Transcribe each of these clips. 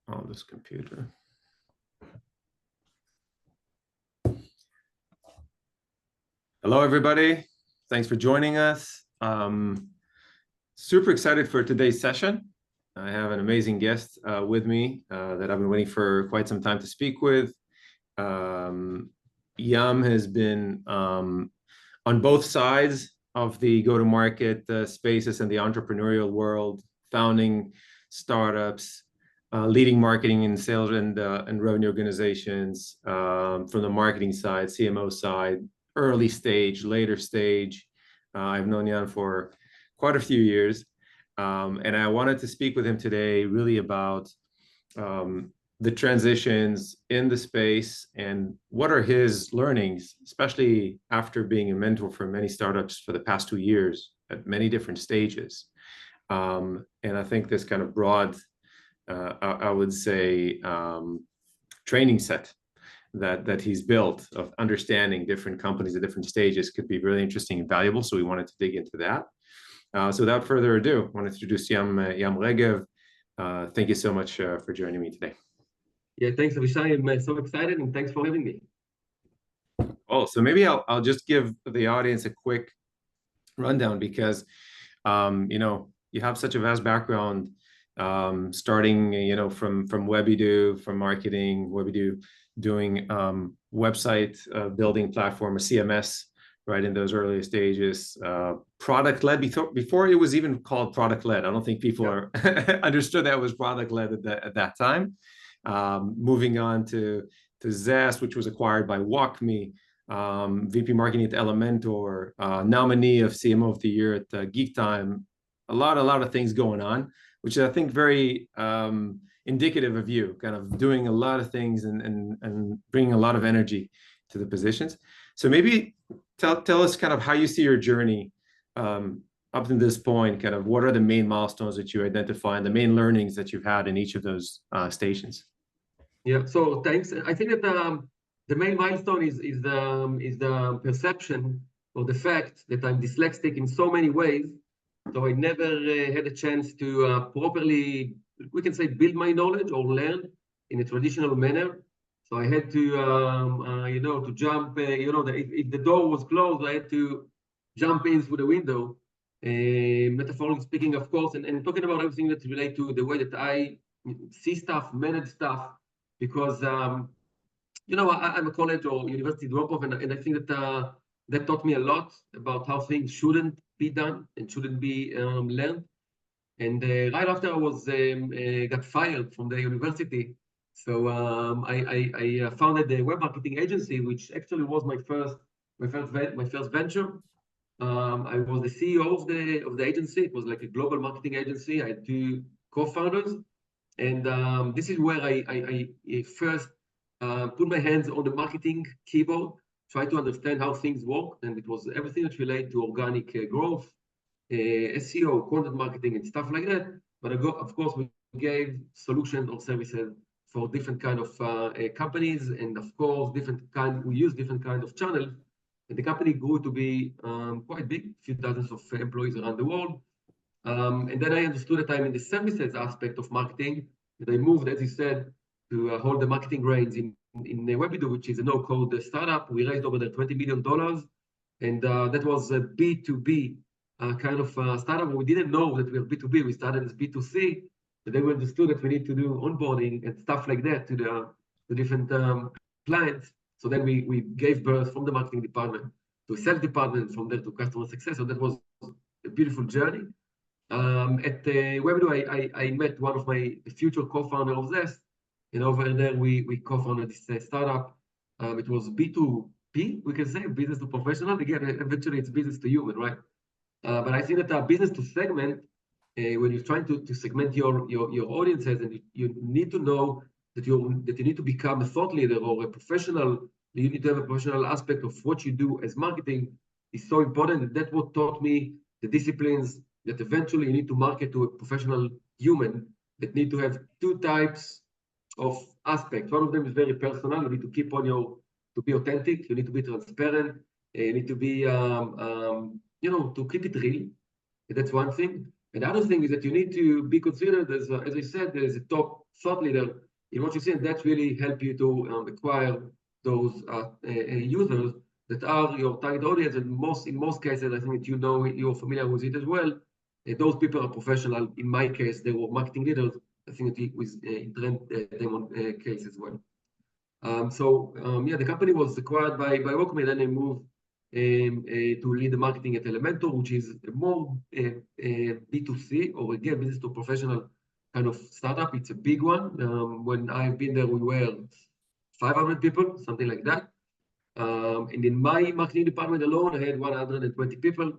on this computer. Hello, everybody. Thanks for joining us. Super excited for today's session. I have an amazing guest with me that I've been waiting for quite some time to speak with. Yam has been on both sides of the go-to-market spaces and the entrepreneurial world, founding startups, leading marketing and sales and revenue organizations from the marketing side, CMO side, early stage, later stage. I've known Yam for quite a few years. And I wanted to speak with him today really about the transitions in the space and what are his learnings, especially after being a mentor for many startups for the past 2 years at many different stages. And I think this kind of broad, I would say, training set that he's built of understanding different companies at different stages could be really interesting and valuable. So we wanted to dig into that. So without further ado, I want to introduce Yam Regev. Thank you so much for joining me today. Yeah, thanks, Avishai. I'm so excited, and thanks for having me. Oh, so maybe I'll just give the audience a quick rundown because you have such a vast background, starting from Webido, from marketing, Webido doing website building platform, a CMS, right, in those early stages, product-led before it was even called product-led. I don't think people understood that it was product-led at that time. Moving on to Zest, which was acquired by WalkMe, VP Marketing at Elementor, nominee of CMO of the Year at Geek Time. A lot of things going on, which I think very indicative of you, kind of doing a lot of things and bringing a lot of energy to the positions. So maybe tell us kind of how you see your journey up to this point, kind of what are the main milestones that you identify and the main learnings that you've had in each of those stations? Yeah, so thanks. I think that the main milestone is the perception or the fact that I'm dyslexic in so many ways. So I never had a chance to properly, we can say, build my knowledge or learn in a traditional manner. So I had to, to jump, if the door was closed, I had to jump in through the window, metaphorically speaking, of course, and talking about everything that's related to the way that I see stuff, manage stuff, because, I'm a college or university drop-off, and I think that that taught me a lot about how things shouldn't be done and shouldn't be learned. And right after I was got fired from the university, so I founded a web marketing agency, which actually was my first venture. I was the CEO of the agency. It was like a global marketing agency. I had 2 co-founders, and this is where I first put my hands on the marketing keyboard, try to understand how things work, and it was everything that related to organic growth, SEO, content marketing, and stuff like that. But of course, we gave solutions or services for different kind of companies, and of course, we use different kind of channels. And the company grew to be quite big, a few dozens of employees around the world. And then I understood that I'm in the services aspect of marketing, and I moved, as you said, to hold the marketing reins in Webido, which is a no-code startup. We raised over $20 million, and that was a B2B kind of startup. We didn't know that we were B2B. We started as B2C, but then we understood that we need to do onboarding and stuff like that to the different clients. So then we gave birth from the marketing department to a sales department, from there to customer success. So that was a beautiful journey. At Webido, I met one of my future co-founders of Zest, and over there we co-founded this startup. It was B2B, we can say, business to professional. Again, eventually it's business to human, right? But I think that business to segment, when you're trying to segment your audiences, and you need to know that you need to become a thought leader or a professional. You need to have a professional aspect of what you do as marketing is so important. And that's what taught me the disciplines that eventually you need to market to a professional human that need to have 2 types of aspects. One of them is very personal. You need to keep on to be authentic. You need to be transparent. You need to be, to keep it real. That's one thing. And the other thing is that you need to be considered as I said, as a top thought leader in what you see, and that really help you to acquire those users that are your target audience. And in most cases, I think that you're familiar with it as well. Those people are professional. In my case, they were marketing leaders. I think that it was in Trend Demon case as well. Yeah, the company was acquired by WalkMe, then they moved to lead the marketing at Elementor, which is a more B2C, or again, business to professional kind of startup. It's a big one. When I've been there, we were 500 people, something like that. And in my marketing department alone, I had 120 people,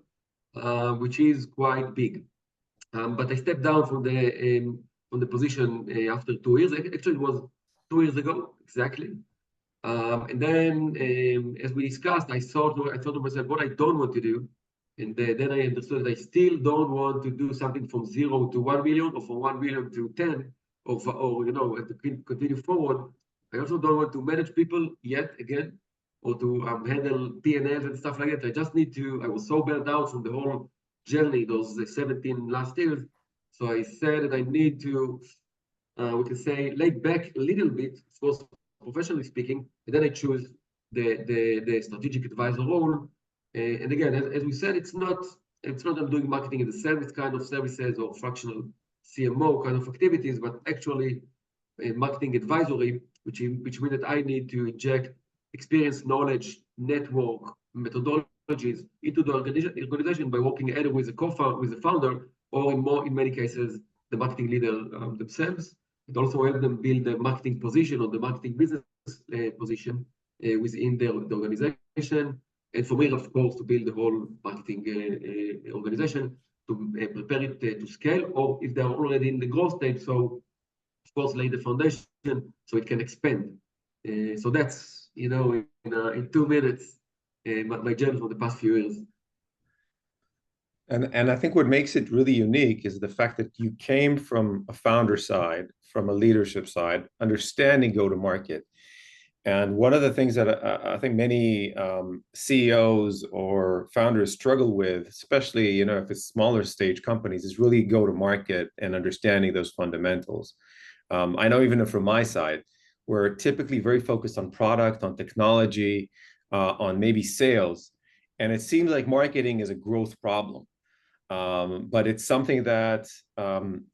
which is quite big. But I stepped down from the position after 2 years. Actually, it was 2 years ago, exactly. And then, as we discussed, I thought to myself, what I don't want to do, and then I understood that I still don't want to do something from 0 to 1 million, or from 1 million to 10, or to continue forward. I also don't want to manage people yet again, or to handle P&Ls and stuff like that. I just need to. I was so burnt out from the whole journey, those 17 last years. So I said that I need to, we can say, lay back a little bit, of course, professionally speaking, and then I choose the strategic advisor role. And again, as we said, it's not I'm doing marketing as a service kind of services or fractional CMO kind of activities, but actually marketing advisory, which means that I need to inject experience, knowledge, network, methodologies into the organization by working either with a founder, or in many cases, the marketing leader themselves. It also helps them build the marketing position or the marketing business position within the organization. And for me, of course, to build the whole marketing organization, to prepare it to scale, or if they're already in the growth stage, so of course, lay the foundation so it can expand. So that's, in 2 minutes, my journey for the past few years. And I think what makes it really unique is the fact that you came from a founder side, from a leadership side, understanding go-to-market. And one of the things that I think many CEOs or founders struggle with, especially if it's smaller stage companies, is really go-to-market and understanding those fundamentals. I know even from my side, we're typically very focused on product, on technology, on maybe sales. And it seems like marketing is a growth problem. But it's something that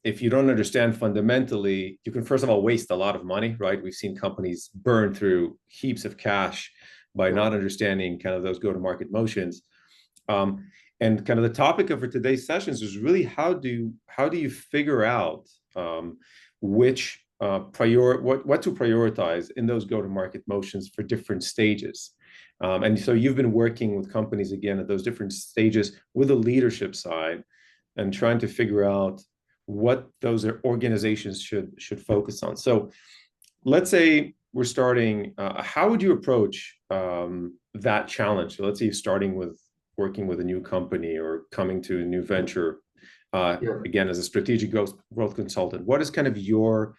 if you don't understand fundamentally, you can first of all waste a lot of money, right? We've seen companies burn through heaps of cash by not understanding kind of those go-to-market motions. And kind of the topic of today's sessions is really how do you figure out what to prioritize in those go-to-market motions for different stages. And so you've been working with companies again at those different stages with the leadership side and trying to figure out what those organizations should focus on. So let's say we're starting, how would you approach that challenge? So let's say you're starting with working with a new company or coming to a new venture, again, as a strategic growth consultant. What is kind of your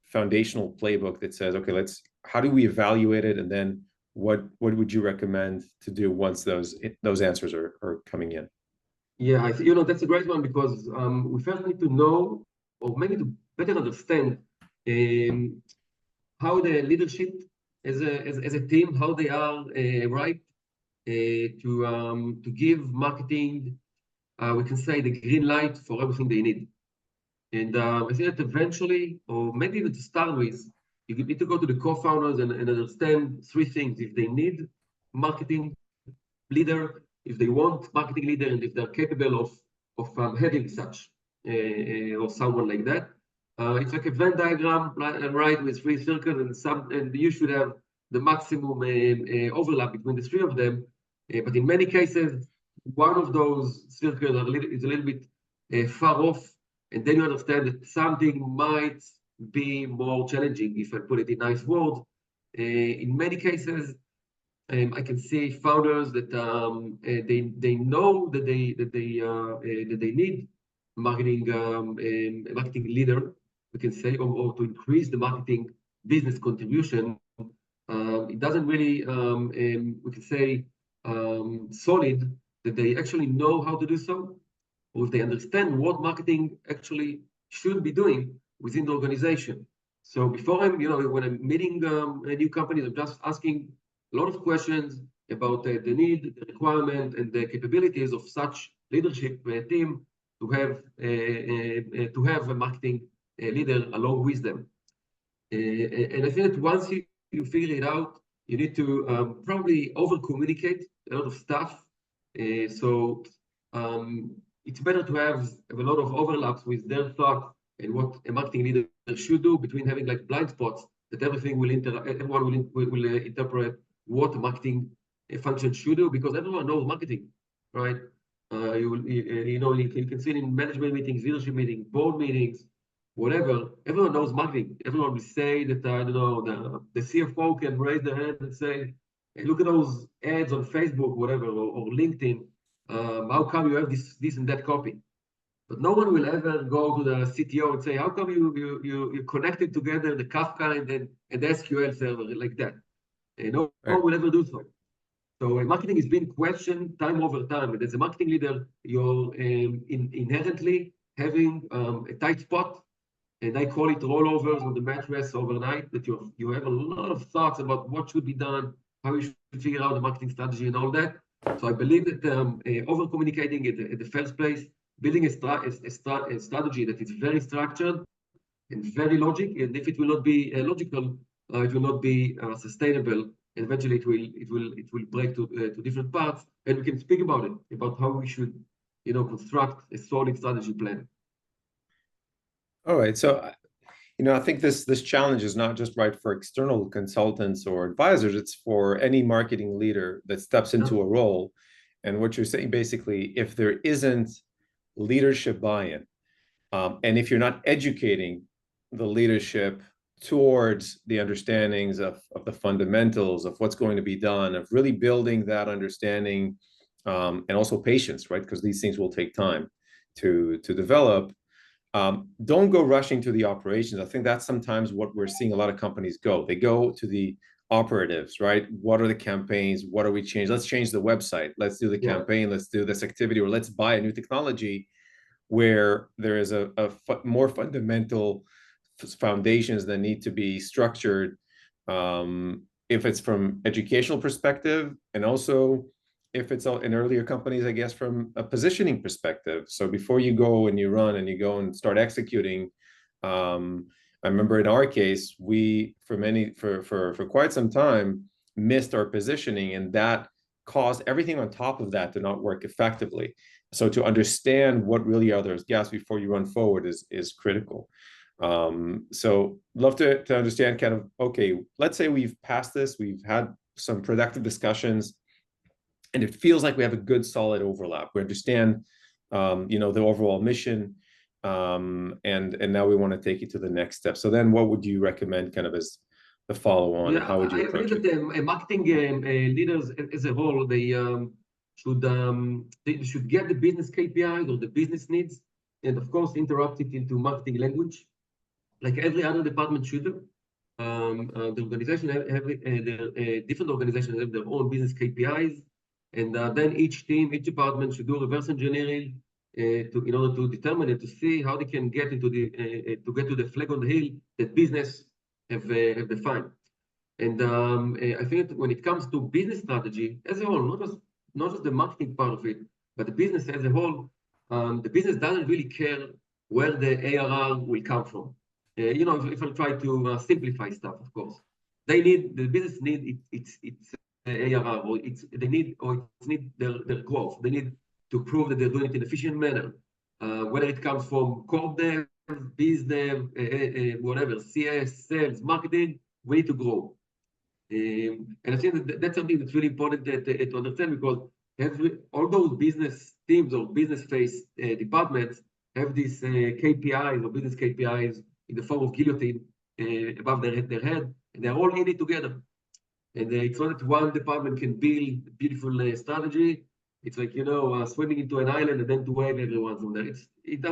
foundational playbook that says, okay, how do we evaluate it? And then what would you recommend to do once those answers are coming in? Yeah, that's a great one, because we first need to know, or maybe to better understand, how the leadership as a team, how they are right to give marketing, we can say, the green light for everything they need. And I think that eventually, or maybe even to start with, you need to go to the co-founders and understand 3 things: if they need marketing leader, if they want marketing leader, and if they're capable of having such or someone like that. It's like a Venn diagram, right, with 3 circles, and you should have the maximum overlap between the 3 of them. But in many cases, one of those circles is a little bit far off, and then you understand that something might be more challenging, if I put it in nice words. In many cases, I can see founders that they know that they need marketing leader, we can say, or to increase the marketing business contribution. It doesn't really, we can say, solid that they actually know how to do so, or if they understand what marketing actually should be doing within the organization. So before when I'm meeting a new company, I'm just asking a lot of questions about the need, the requirement, and the capabilities of such leadership team to have a marketing leader along with them. And I think that once you figure it out, you need to probably over communicate a lot of stuff. So it's better to have a lot of overlaps with their thought and what a marketing leader should do, between having like blind spots that everyone will interpret what a marketing function should do, because everyone knows marketing, right? You can see it in management meetings, leadership meetings, board meetings, whatever. Everyone knows marketing. Everyone will say that I don't know, the CFO can raise their hand and say, hey, look at those ads on Facebook, whatever, or LinkedIn. How come you have this and that copy? But no one will ever go to the CTO and say, how come you connected together the Kafka and the SQL server like that? No one will ever do so. So marketing is being questioned time over time. And as a marketing leader, you're inherently having a tight spot, and I call it rollovers on the mattress overnight, that you have a lot of thoughts about what should be done, how you should figure out the marketing strategy and all that. So I believe that over communicating at the first place, building a strategy that is very structured and very logic, and if it will not be logical, it will not be sustainable. And eventually, it will break to different parts, and we can speak about it, about how we should, construct a solid strategy plan. All right. So, I think this challenge is not just right for external consultants or advisors. It's for any marketing leader that steps into a role. And what you're saying, basically, if there isn't leadership buy-in, and if you're not educating the leadership towards the understandings of the fundamentals of what's going to be done, of really building that understanding, and also patience, right? Because these things will take time to develop. Don't go rushing to the operations. I think that's sometimes what we're seeing a lot of companies go. They go to the operatives, right? What are the campaigns? What are we changing? Let's change the website. Let's do the campaign. Let's do this activity, or let's buy a new technology, where there is a more fundamental foundations that need to be structured, if it's from educational perspective, and also if it's in earlier companies, I guess, from a positioning perspective. So before you go and you run and you go and start executing, I remember in our case, we for quite some time missed our positioning, and that caused everything on top of that to not work effectively. So to understand what really are those gaps before you run forward is critical. So love to understand kind of, okay, let's say we've passed this, we've had some productive discussions, and it feels like we have a good solid overlap. We understand, the overall mission, and now we want to take it to the next step. So then what would you recommend kind of as the follow-on? How would you approach it? I believe that marketing leaders as a whole, they should get the business KPIs or the business needs, and of course interrupt it into marketing language, like every other department should do. The organization different organizations have their own business KPIs, and then each department should do reverse engineering in order to determine and to see how they can get to the flag on the hill that business have defined. And I think that when it comes to business strategy as a whole, not just the marketing part of it, but the business as a whole, the business doesn't really care where the ARR will come from. If I try to simplify stuff, of course, the business need its ARR, or they need their growth. They need to prove that they're doing it in an efficient manner, whether it comes from core dev, biz dev, whatever, CS, sales, marketing. We need to grow. And I think that's something that's really important to understand, because all those business teams or business face departments have these KPIs or business KPIs in the form of guillotine above their head, and they're all in it together. And it's not that one department can build a beautiful strategy. It's like, swimming into an island and then to wave everyone from there. It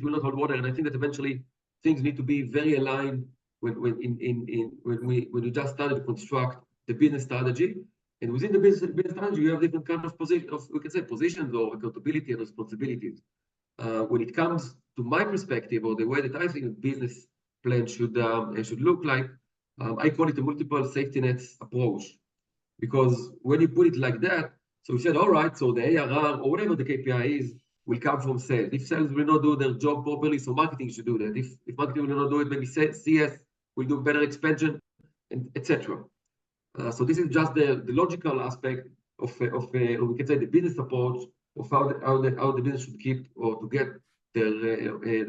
will not hold water. And I think that eventually things need to be very aligned when we just started to construct the business strategy. And within the business strategy, you have different kind of positions or accountability and responsibilities. When it comes to my perspective, or the way that I think of business plan should look like. I call it a multiple safety nets approach, because when you put it like that, so we said, all right, so the ARR or whatever the KPI is will come from sales. If sales will not do their job properly, so marketing should do that. If marketing will not do it, maybe CS will do better expansion, and etc. So this is just the logical aspect of we can say the business approach of how the business should keep or to get their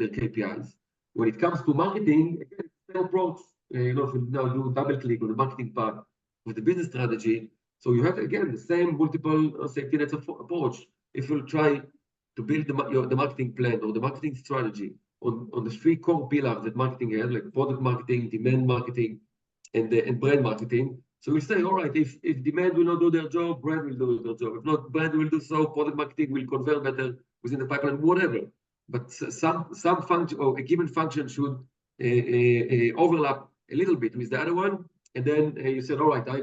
KPIs. When it comes to marketing, again, same approach. If you now do double click on the marketing part with the business strategy, so you have again the same multiple safety nets approach. If you try to build the marketing plan or the marketing strategy on the three core pillars that marketing has, like product marketing, demand marketing, and brand marketing. So we say, all right, if demand will not do their job, brand will do their job. If not, brand will do so, product marketing will convert better within the pipeline, whatever. But some function or a given function should overlap a little bit with the other one, and then you said, all right, I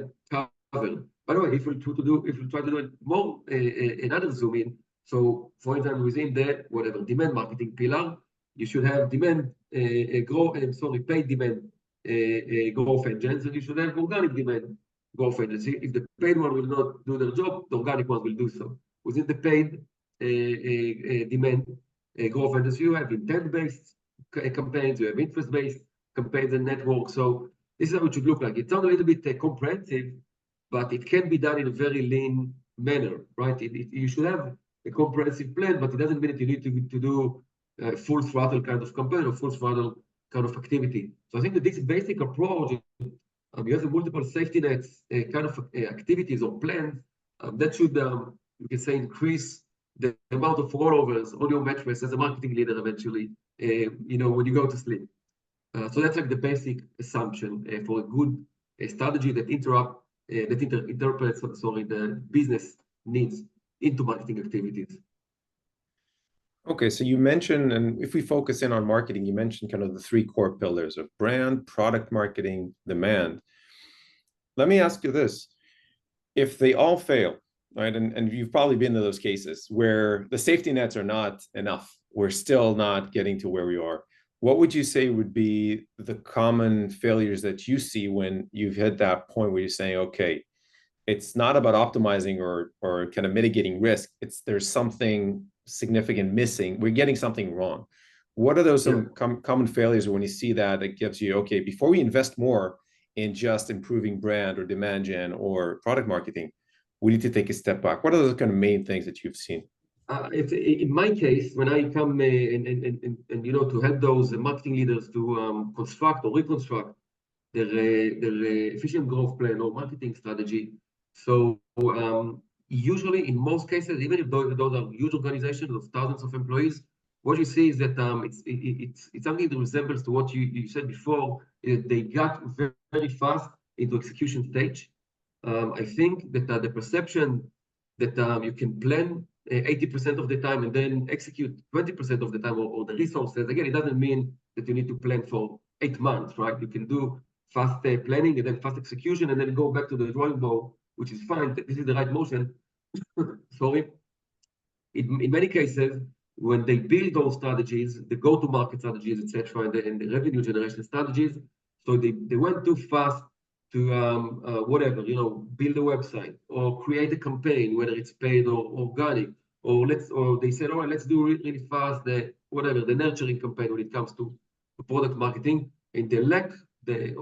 cover. By the way, if we try to do it more, another zoom in. So, for example, within the whatever demand marketing pillar, you should have demand paid demand growth engines, and you should have organic demand growth engines. If the paid one will not do their job, the organic one will do so. Within the paid demand growth engines, you have intent-based campaigns, you have interest-based campaigns and networks. So this is how it should look like. It's not a little bit comprehensive, but it can be done in a very lean manner, right? You should have a comprehensive plan, but it doesn't mean that you need to do full throttle kind of campaign or full throttle kind of activity. So I think that this basic approach, you have the multiple safety nets kind of activities or plans that should, you can say, increase the amount of rollovers on your metrics as a marketing leader eventually, when you go to sleep. So that's like the basic assumption for a good strategy that interprets the business needs into marketing activities. Okay, so you mentioned, and if we focus in on marketing, you mentioned kind of the three core pillars of brand, product marketing, demand. Let me ask you this. If they all fail, right, and you've probably been in those cases where the safety nets are not enough, we're still not getting to where we are, what would you say would be the common failures that you see when you've hit that point where you're saying, okay, it's not about optimizing or kind of mitigating risk, there's something significant missing, we're getting something wrong? What are those common failures when you see that it gives you, okay, before we invest more in just improving brand or demand gen or product marketing, we need to take a step back? What are those kind of main things that you've seen? In my case, when I come and to help those marketing leaders to construct or reconstruct their efficient growth plan or marketing strategy, so usually in most cases, even if those are huge organizations of thousands of employees, what you see is that it's something that resembles to what you said before. They got very, very fast into execution stage. I think that the perception that you can plan 80% of the time and then execute 20% of the time, or the resources, again, it doesn't mean that you need to plan for 8 months, right? You can do fast planning and then fast execution and then go back to the drawing board, which is fine. This is the right motion. Sorry. In many cases, when they build those strategies, the go-to-market strategies, etc., and the revenue generation strategies, so they went too fast to whatever, build a website or create a campaign, whether it's paid or organic, or they said, all right, let's do really fast the nurturing campaign when it comes to product marketing. And the lack, the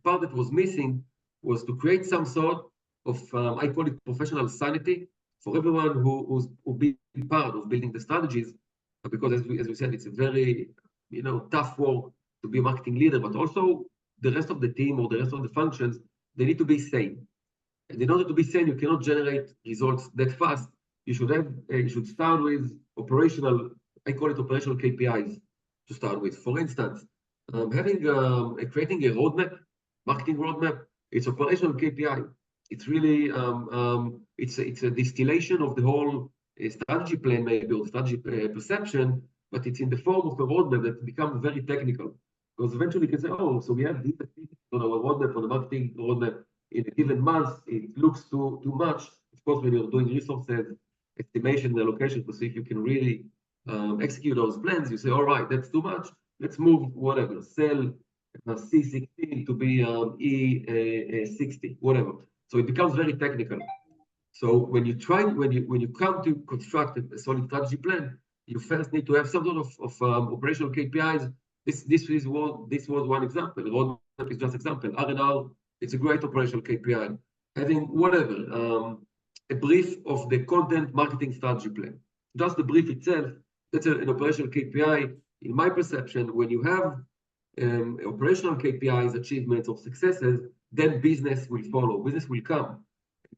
part that was missing was to create some sort of, I call it professional sanity for everyone who's been part of building the strategies, because as we said, it's a very tough work to be a marketing leader, but also the rest of the team or the rest of the functions, they need to be sane. And in order to be sane, you cannot generate results that fast. You should start with operational, I call it operational KPIs to start with. For instance, creating a roadmap, marketing roadmap, it's operational KPI. It's really it's a distillation of the whole strategy plan, maybe, or strategy perception, but it's in the form of a roadmap that becomes very technical. Because eventually you can say, oh, so we have these activities on our roadmap, on the marketing roadmap in a given month. It looks too much. Of course, when you're doing resources, estimation, and allocation to see if you can really execute those plans, you say, all right, that's too much. let's move whatever, sell C16 to be E60, whatever. So it becomes very technical. So when you come to construct a solid strategy plan, you first need to have some sort of operational KPIs. This was one example. The roadmap is just example. R&R, it's a great operational KPI. Having whatever, a brief of the content marketing strategy plan. Just the brief itself, that's an operational KPI. In my perception, when you have operational KPIs, achievements, or successes, then business will follow. Business will come.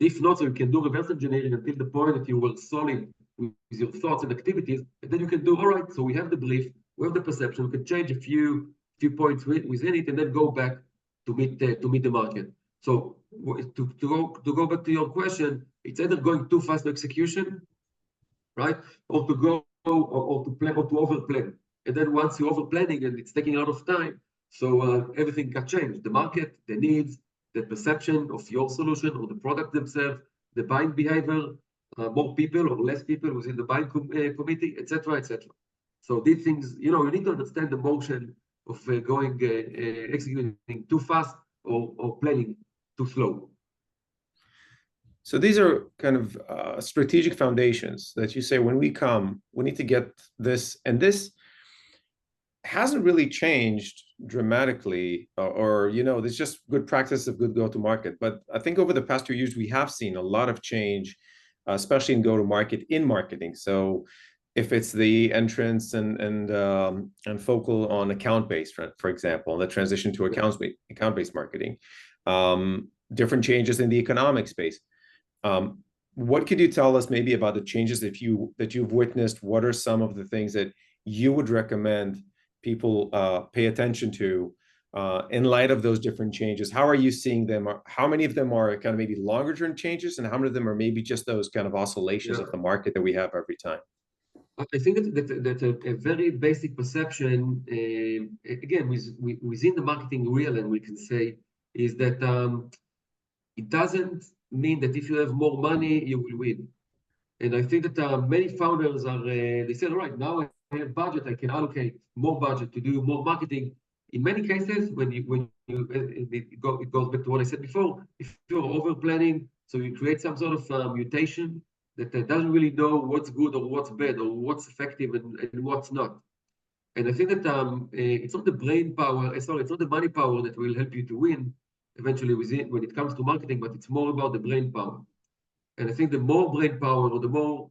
If not, so you can do reverse engineering until the point that you were solid with your thoughts and activities, and then you can do, all right, so we have the brief, we have the perception, we can change a few points within it, and then go back to meet the market. So to go back to your question, it's either going too fast to execution, right, or to go or to plan or to overplan. And then once you over planning and it's taking a lot of time, so everything got changed. The market, the needs, the perception of your solution or the product themselves, the buying behavior, more people or less people within the buying committee, etc., etc. So these things, you need to understand the motion of executing too fast or planning too slow. So these are kind of strategic foundations that you say when we come, we need to get this, and this hasn't really changed dramatically, or there's just good practice of good go-to-market. But I think over the past 2 years, we have seen a lot of change, especially in go-to-market in marketing. So if it's the entrance and focal on account-based, for example, the transition to account-based marketing, different changes in the economic space. What could you tell us maybe about the changes that you've witnessed? What are some of the things that you would recommend people pay attention to in light of those different changes? How are you seeing them? How many of them are kind of maybe longer term changes, and how many of them are maybe just those kind of oscillations of the market that we have every time? I think that a very basic perception, again, within the marketing realm, we can say, is that it doesn't mean that if you have more money, you will win. And I think that many founders they say, all right, now I have budget, I can allocate more budget to do more marketing. In many cases, it goes back to what I said before, if you're over planning, so you create some sort of mutation that doesn't really know what's good or what's bad or what's effective and what's not. And I think that it's not the brain power, it's not the money power that will help you to win eventually when it comes to marketing, but it's more about the brain power. And I think the more brain power or the more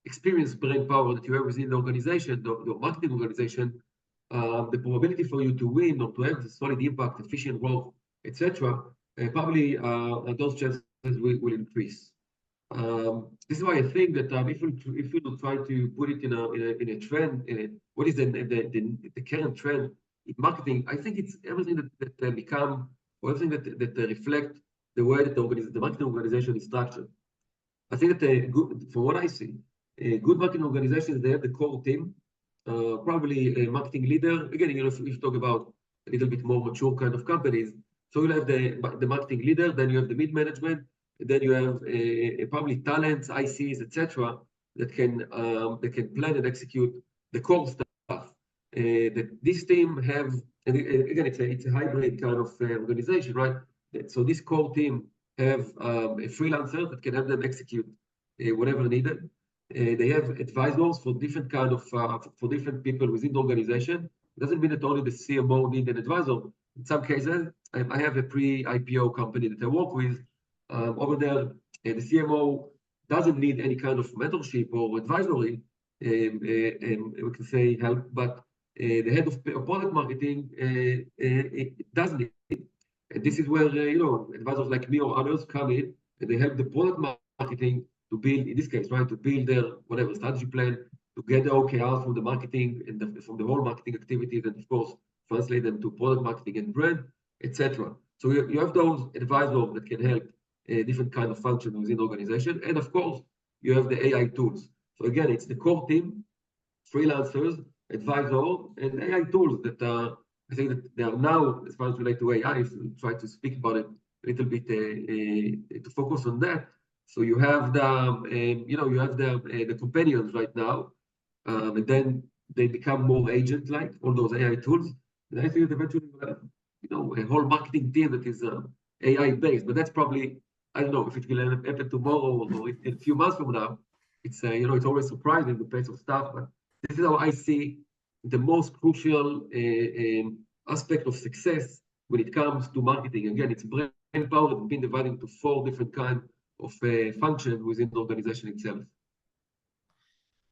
experienced brain power that you have within the organization, the marketing organization, the probability for you to win or to have solid impact, efficient growth, etc., probably those chances will increase. This is why I think that if we try to put it in a trend, what is the current trend in marketing? I think it's everything that become or everything that reflect the way that the marketing organization is structured. I think that from what I see, good marketing organizations, they have the core team, probably a marketing leader. Again, if you talk about a little bit more mature kind of companies, so you'll have the marketing leader, then you have the mid management, then you have probably talents, ICs, etc., that can plan and execute the core stuff. That this team have, and again, it's a hybrid kind of organization, right? So this core team have a freelancer that can help them execute whatever needed. They have advisors for different kind of for different people within the organization. It doesn't mean that only the CMO need an advisor. In some cases, I have a pre-IPO company that I work with. Over there, the CMO doesn't need any kind of mentorship or advisory, and we can say help, but the head of product marketing it does need it. And this is where advisors like me or others come in, and they help the product marketing to build, in this case, right, to build their whatever strategy plan, to get the OKRs from the marketing and from the whole marketing activities, and of course translate them to product marketing and brand, etc. So you have those advisors that can help different kind of functions within the organization, and of course you have the AI tools. So again, it's the core team, freelancers, advisors, and AI tools that I think that they are now, as far as related to AI, if we try to speak about it a little bit to focus on that. So you have the companions right now, and then they become more agent-like, all those AI tools. And I think that eventually, a whole marketing team that is AI-based, but that's probably, I don't know if it will happen tomorrow or in a few months from now. It's, it's always surprising the pace of stuff, but this is how I see the most crucial aspect of success when it comes to marketing. Again, it's brain power that's been divided into 4 different kinds of functions within the organization itself.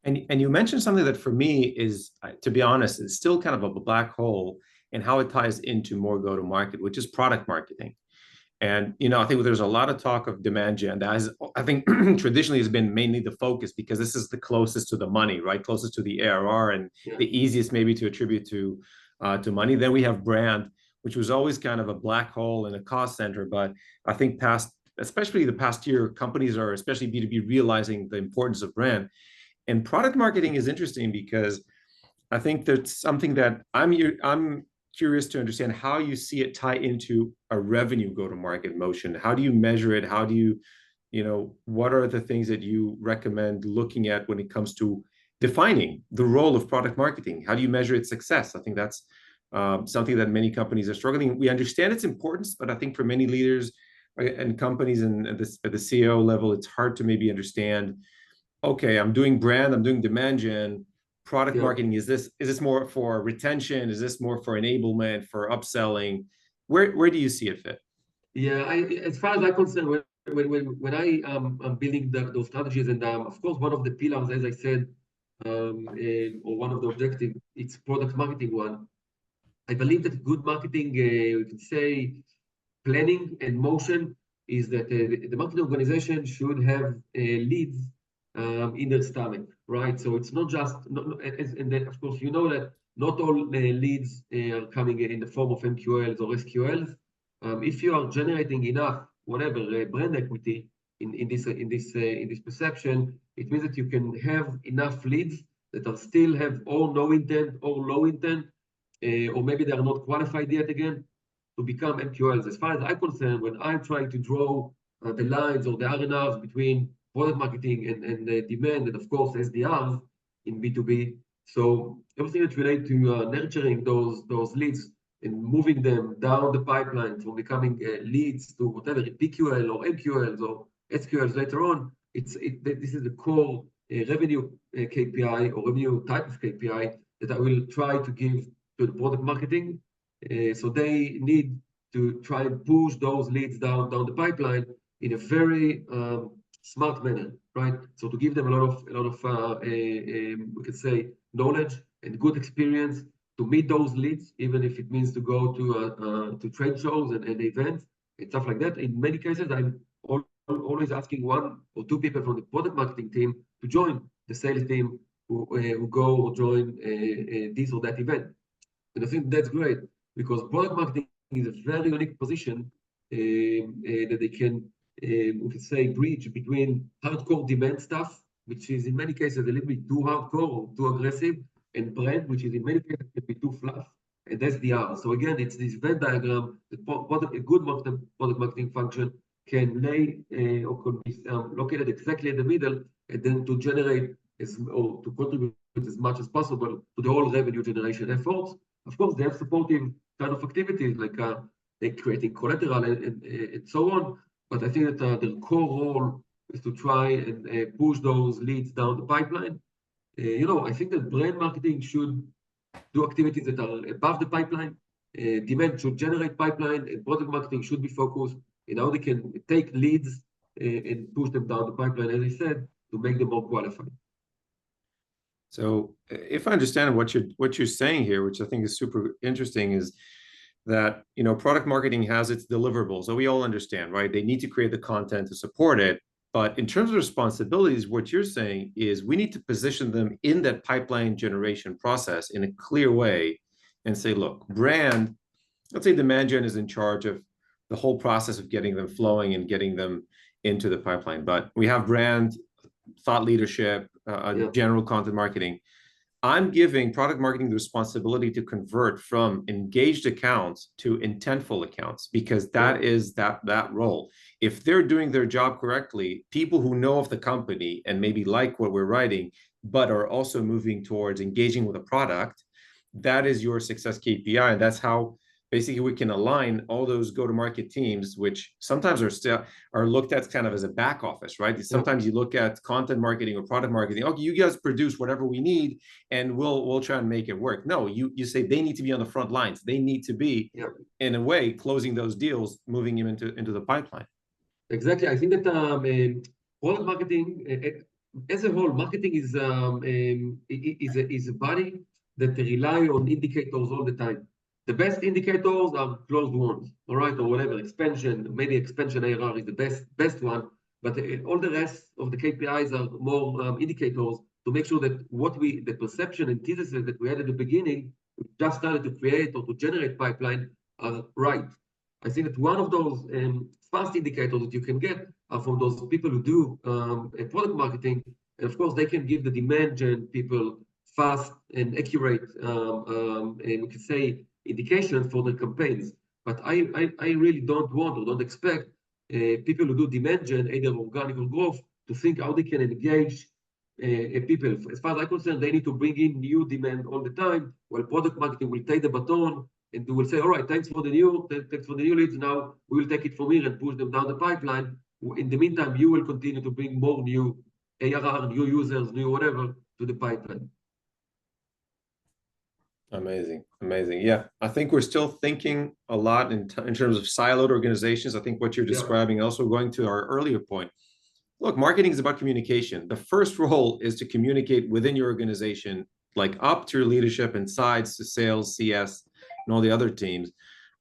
And you mentioned something that for me is, to be honest, is still kind of a black hole in how it ties into more go-to-market, which is product marketing. And I think there's a lot of talk of demand gen that has, I think traditionally has been mainly the focus because this is the closest to the money, right? Closest to the ARR and the easiest maybe to attribute to money. Then we have brand, which was always kind of a black hole and a cost center. But I think especially the past year, companies are, especially B2B, realizing the importance of brand. And product marketing is interesting because I think that's something that I'm curious to understand how you see it tie into a revenue go-to-market motion. How do you measure it? How do what are the things that you recommend looking at when it comes to defining the role of product marketing? How do you measure its success? I think that's something that many companies are struggling. We understand its importance, but I think for many leaders and companies and at the CEO level, it's hard to maybe understand, okay, I'm doing brand, I'm doing demand gen, product marketing. Is this more for retention? Is this more for enablement, for upselling? Where do you see it fit? Yeah, as far as I'm concerned, when I am building those strategies, and of course, one of the pillars, as I said, or one of the objectives, it's product marketing one. I believe that good marketing, we can say, planning and motion is that the marketing organization should have leads in their stomach, right? So it's not just, and then of course, that not all leads are coming in the form of MQLs or SQLs. If you are generating enough, whatever, brand equity in this perception, it means that you can have enough leads that are still have or no intent or low intent, or maybe they are not qualified yet again, to become MQLs. As far as I'm concerned, when I'm trying to draw the lines or the R&Rs between product marketing and demand, and of course SDRs in B2B, so everything that's related to nurturing those leads and moving them down the pipeline from becoming leads to whatever, PQL or MQLs or SQLs later on, this is the core revenue KPI or revenue type of KPI that I will try to give to the product marketing. So they need to try and push those leads down the pipeline in a very smart manner, right? So to give them a lot of we could say knowledge and good experience to meet those leads, even if it means to go to trade shows and events and stuff like that. In many cases, I'm always asking 1 or 2 people from the product marketing team to join the sales team who go or join this or that event. And I think that's great because product marketing is a very unique position that they can, we could say, bridge between hardcore demand stuff, which is in many cases a little bit too hardcore or too aggressive, and brand, which is in many cases can be too fluff. And that's the R. So again, it's this Venn diagram that a good product marketing function can lay or can be located exactly in the middle, and then to generate or to contribute as much as possible to the whole revenue generation efforts. Of course, they have supportive kind of activities like creating collateral and so on. But I think that the core role is to try and push those leads down the pipeline. I think that brand marketing should do activities that are above the pipeline. Demand should generate pipeline, and product marketing should be focused in how they can take leads and push them down the pipeline, as I said, to make them more qualified. So if I understand what you're saying here, which I think is super interesting, is that product marketing has its deliverables. So we all understand, right? They need to create the content to support it. But in terms of responsibilities, what you're saying is we need to position them in that pipeline generation process in a clear way and say, look, brand, let's say demand gen is in charge of the whole process of getting them flowing and getting them into the pipeline. But we have brand, thought leadership, general content marketing. I'm giving product marketing the responsibility to convert from engaged accounts to intentful accounts, because that is that role. If they're doing their job correctly, people who know of the company and maybe like what we're writing, but are also moving towards engaging with a product, that is your success KPI. And that's how basically we can align all those go-to-market teams, which sometimes are looked at kind of as a back office, right? Sometimes you look at content marketing or product marketing. Okay, you guys produce whatever we need, and we'll try and make it work. No, you say they need to be on the front lines. They need to be, in a way, closing those deals, moving them into the pipeline. Exactly. I think that product marketing, as a whole, marketing is a body that rely on indicators all the time. The best indicators are closed ones, all right, or whatever, expansion, maybe expansion ARR is the best one, but all the rest of the KPIs are more indicators to make sure that the perception and thesis that we had at the beginning, we just started to create or to generate pipeline are right. I think that one of those fast indicators that you can get are from those people who do product marketing. And of course, they can give the demand gen people fast and accurate, and we can say, indication for the campaigns. But I really don't want or don't expect people who do demand gen, either organic or growth, to think how they can engage people. As far as I'm concerned, they need to bring in new demand all the time, while product marketing will take the baton and we will say, all right, thanks for the new leads. Now we will take it from here and push them down the pipeline. In the meantime, you will continue to bring more new ARR, new users, new whatever to the pipeline. Amazing, amazing. Yeah, I think we're still thinking a lot in terms of siloed organizations. I think what you're describing, also going to our earlier point. Look, marketing is about communication. The first role is to communicate within your organization, like up to your leadership and sides to sales, CS, and all the other teams,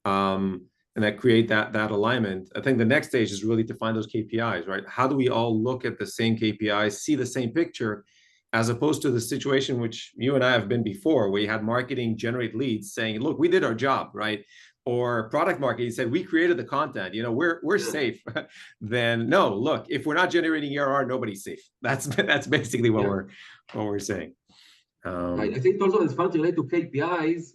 and that create that alignment. I think the next stage is really to find those KPIs, right? How do we all look at the same KPIs, see the same picture, as opposed to the situation which you and I have been before, where you had marketing generate leads saying, look, we did our job, right? Or product marketing said, we created the content, we're safe. Then no, look, if we're not generating ARR, nobody's safe. That's basically what we're saying. Right. I think also as far as related to KPIs,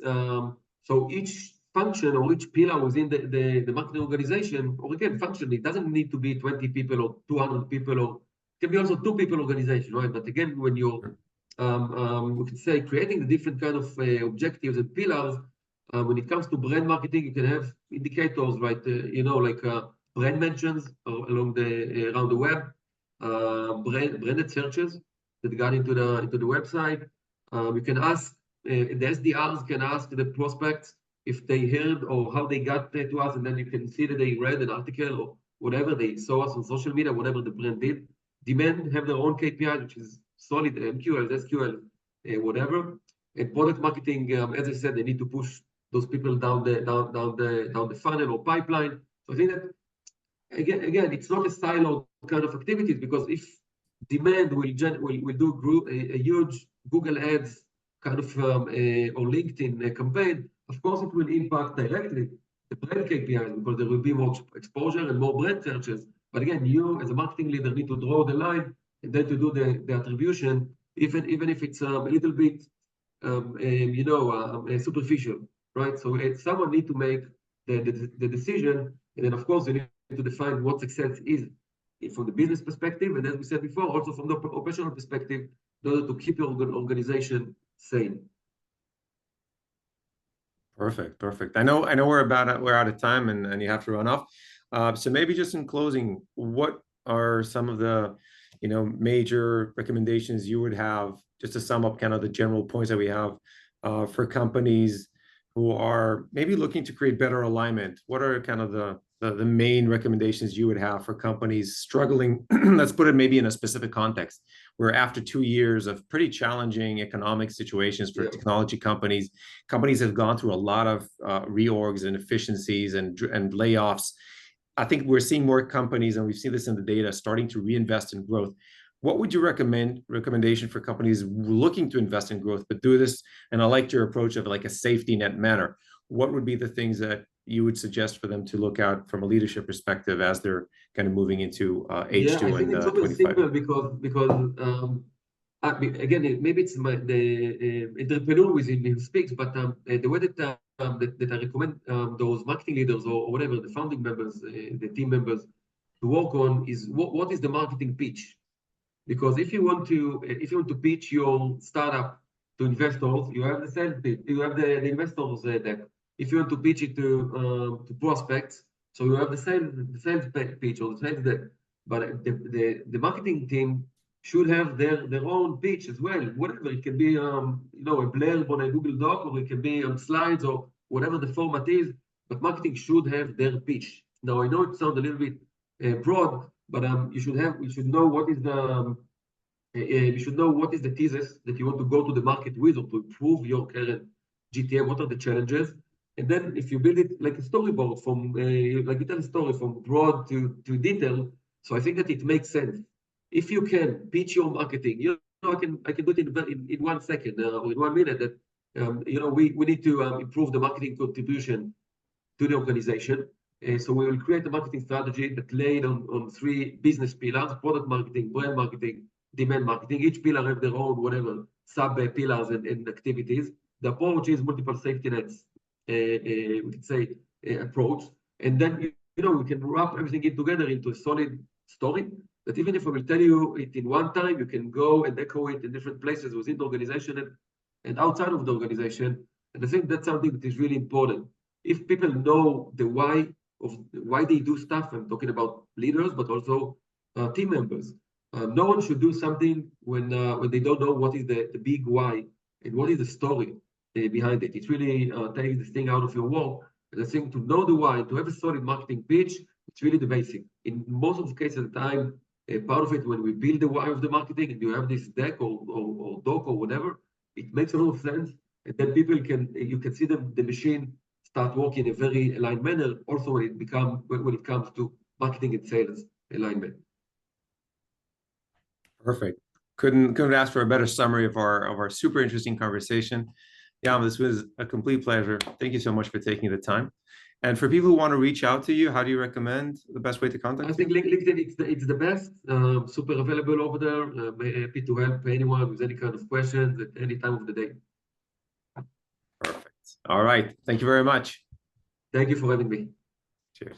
so each function or each pillar within the marketing organization, or again, function, it doesn't need to be 20 people or 200 people, or it can be also 2 people organization, right? But again, when you're, we could say, creating the different kind of objectives and pillars, when it comes to brand marketing, you can have indicators, right? Like brand mentions around the web, branded searches that got into the website. We can ask, the SDRs can ask the prospects if they heard or how they got to us, and then you can see that they read an article or whatever, they saw us on social media, whatever the brand did. Demand have their own KPI, which is solid MQL, SQL, whatever. And product marketing, as I said, they need to push those people down the funnel or pipeline. So I think that again, it's not a silo kind of activities, because if demand will do a huge Google Ads kind of or LinkedIn campaign, of course it will impact directly the brand KPIs, because there will be more exposure and more brand searches. But again, you as a marketing leader need to draw the line and then to do the attribution, even if it's a little bit superficial, right? So someone need to make the decision, and then of course you need to define what success is from the business perspective, and as we said before, also from the operational perspective, in order to keep your organization sane. Perfect. I know we're out of time, and you have to run off. So maybe just in closing, what are some of the major recommendations you would have, just to sum up kind of the general points that we have for companies who are maybe looking to create better alignment? What are kind of the main recommendations you would have for companies struggling? Let's put it maybe in a specific context, where after 2 years of pretty challenging economic situations for technology companies have gone through a lot of reorgs and efficiencies and layoffs. I think we're seeing more companies, and we've seen this in the data, starting to reinvest in growth. What would you recommendation for companies looking to invest in growth, but do this, and I liked your approach of like a safety net manner. What would be the things that you would suggest for them to look out from a leadership perspective as they're kind of moving into H2 and 25? Simple because again, maybe it's the entrepreneur within me who speaks, but the way that I recommend those marketing leaders or whatever, the founding members, the team members, to work on is what is the marketing pitch? because if you want to pitch your startup to investors, you have the sales pitch, you have the investors deck. If you want to pitch it to prospects, so you have the sales pitch or the sales deck. But the marketing team should have their own pitch as well. Whatever it can be, a blurb on a Google Doc, or it can be on slides, or whatever the format is. But marketing should have their pitch. Now I know it sounds a little bit broad, but you should know what is the thesis that you want to go to the market with, or to improve your current GTM. What are the challenges? And then if you build it like a storyboard from like you tell a story from broad to detail. So I think that it makes sense. If you can pitch your marketing, I can do it in 1 second or in 1 minute that we need to improve the marketing contribution to the organization. So we will create a marketing strategy that laid on 3 business pillars: product marketing, brand marketing, demand marketing. Each pillar have their own whatever sub pillars and activities. The approach is multiple safety nets, we could say, approach. And then we can wrap everything in together into a solid story that even if I will tell you it in one time, you can go and echo it in different places within the organization and outside of the organization. And I think that's something that is really important. If people know the why they do stuff, I'm talking about leaders, but also team members. No one should do something when they don't know what is the big why and what is the story behind it. It's really taking this thing out of your work. And I think to know the why, to have a solid marketing pitch, it's really the basic. In most of the cases at the time, part of it when we build the why of the marketing and you have this deck or doc or whatever, it makes a lot of sense. And then you can see the machine start working in a very aligned manner. Also, when it comes to marketing and sales alignment. Perfect. Couldn't ask for a better summary of our super interesting conversation. Yam, this was a complete pleasure. Thank you so much for taking the time. And for people who want to reach out to you, how do you recommend the best way to contact you? I think LinkedIn it's the best. Super available over there. Happy to help anyone with any kind of questions at any time of the day. Perfect. All right. Thank you very much. Thank you for having me. Cheers.